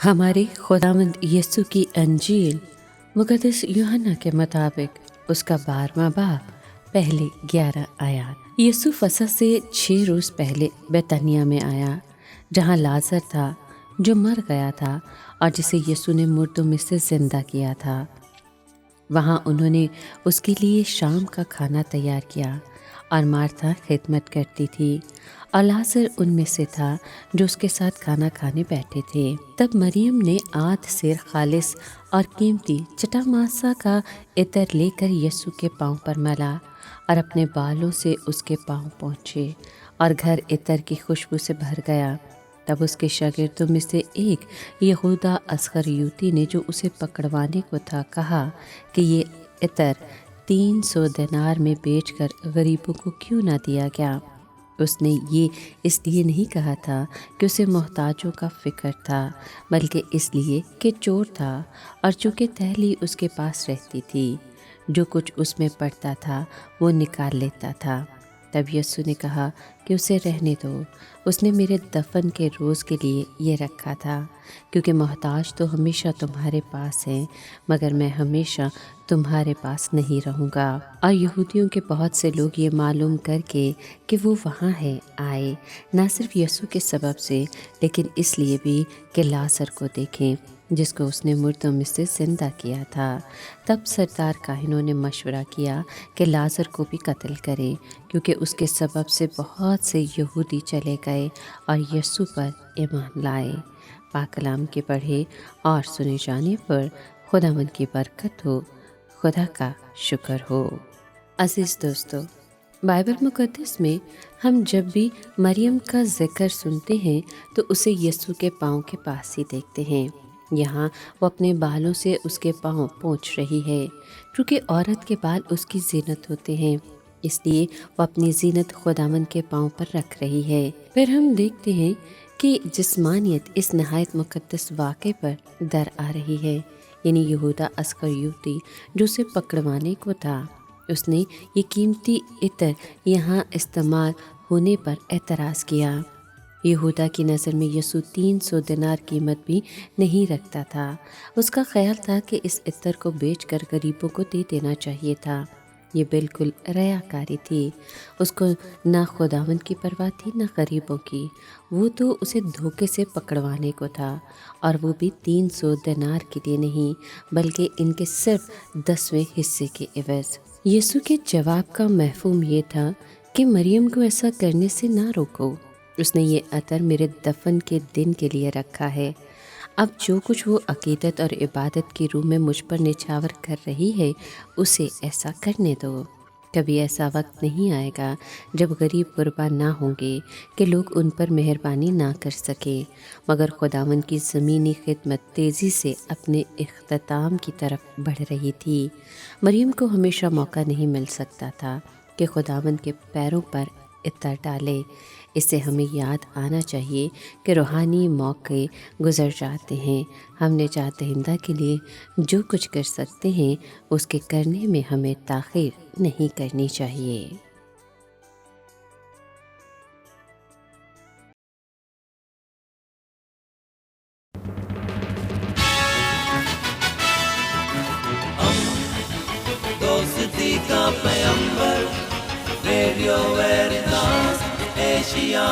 हमारे खुदावंद यीशु की अंजील मुक़द्दस यूहन्ना के मुताबिक उसका 12वां बाब पहले 11 आयात। यीशु फसह से 6 रोज पहले बैतनिया में आया, जहाँ लाजर था जो मर गया था और जिसे यीशु ने मुर्दों में से जिंदा किया था। वहाँ उन्होंने उसके लिए शाम का खाना तैयार किया और मार्था खिदमत करती थी और लाजर उनमें से था जो उसके साथ खाना खाने बैठे थे। तब मरियम ने आध सेर खालिस और कीमती चटामासा का इतर लेकर यीशु के पांव पर मला और अपने बालों से उसके पांव पोंछे और घर इतर की खुशबू से भर गया। तब उसके शागिर्दों में से एक यहूदा अस्करियोती ने जो उसे पकड़वाने को था कहा कि ये इतर 300 दिनार में बेचकर गरीबों को क्यों ना दिया गया। उसने ये इसलिए नहीं कहा था कि उसे मोहताजों का फिक्र था, बल्कि इसलिए कि चोर था और चूँकि थैली उसके पास रहती थी, जो कुछ उसमें पड़ता था वो निकाल लेता था। तब यीशु ने कहा कि उसे रहने दो, उसने मेरे दफन के रोज़ के लिए ये रखा था, क्योंकि मोहताज तो हमेशा तुम्हारे पास है, मगर मैं हमेशा तुम्हारे पास नहीं रहूँगा। और यहूदियों के बहुत से लोग ये मालूम करके कि वो वहाँ है आए, न सिर्फ यीशु के सबब से, लेकिन इसलिए भी कि लाजर को देखें जिसको उसने मुर्दों में से जिंदा किया था। तब सरदार काहिनों ने मशवरा किया कि लाजर को भी कत्ल करें, क्योंकि उसके सबब से बहुत से यहूदी चले गए और यीशु पर ईमान लाए। पाक कलाम के पढ़े और सुने जाने पर खुदावंद की बरकत हो, खुदा का शुक्र हो। अजीज़ दोस्तों, बाइबल मुक़द्दस में हम जब भी मरियम का जिक्र सुनते हैं तो उसे यीशु के पाँव के पास ही देखते हैं। यहाँ वो अपने बालों से उसके पाँव पोंछ रही है, क्योंकि औरत के बाल उसकी जीनत होते हैं, इसलिए वो अपनी जीनत खुदावंद के पाँव पर रख रही है। फिर हम देखते हैं कि जिस्मानियत इस नहायत मुक़द्दस वाक़े पर दर आ रही है, यानी यहूदा अस्करियोती जो उसे पकड़वाने को था, उसने ये कीमती इतर यहाँ इस्तेमाल होने पर एतराज़ किया। यहूदा की नज़र में यीशु 300 दिनार कीमत भी नहीं रखता था। उसका ख्याल था कि इस इतर को बेचकर गरीबों को दे देना चाहिए था। ये बिल्कुल रयाकारी थी। उसको ना खुदावंद की परवाह थी ना गरीबों की। वो तो उसे धोखे से पकड़वाने को था, और वो भी 300 दिनार के लिए नहीं, बल्कि इनके सिर्फ 10वें हिस्से के एवज़। यीशु के जवाब का मफ़हूम ये था कि मरियम को ऐसा करने से ना रोको, उसने ये अतर मेरे दफन के दिन के लिए रखा है। अब जो कुछ वो अकीदत और इबादत की रूह में मुझ पर निछावर कर रही है, उसे ऐसा करने दो। कभी ऐसा वक्त नहीं आएगा जब गरीब गुरबा ना होंगे कि लोग उन पर मेहरबानी ना कर सके, मगर खुदावंद की ज़मीनी खिदमत तेज़ी से अपने इख्तिताम की तरफ बढ़ रही थी। मरियम को हमेशा मौका नहीं मिल सकता था कि खुदावंद के पैरों पर इतर डाले। इससे हमें याद आना चाहिए कि रूहानी मौके गुज़र जाते हैं। हम निजात दहिंदा के लिए जो कुछ कर सकते हैं उसके करने में हमें ताख़ीर नहीं करनी चाहिए। दोस्ती का पैगंबर, रेडियो वेरितास एशिया।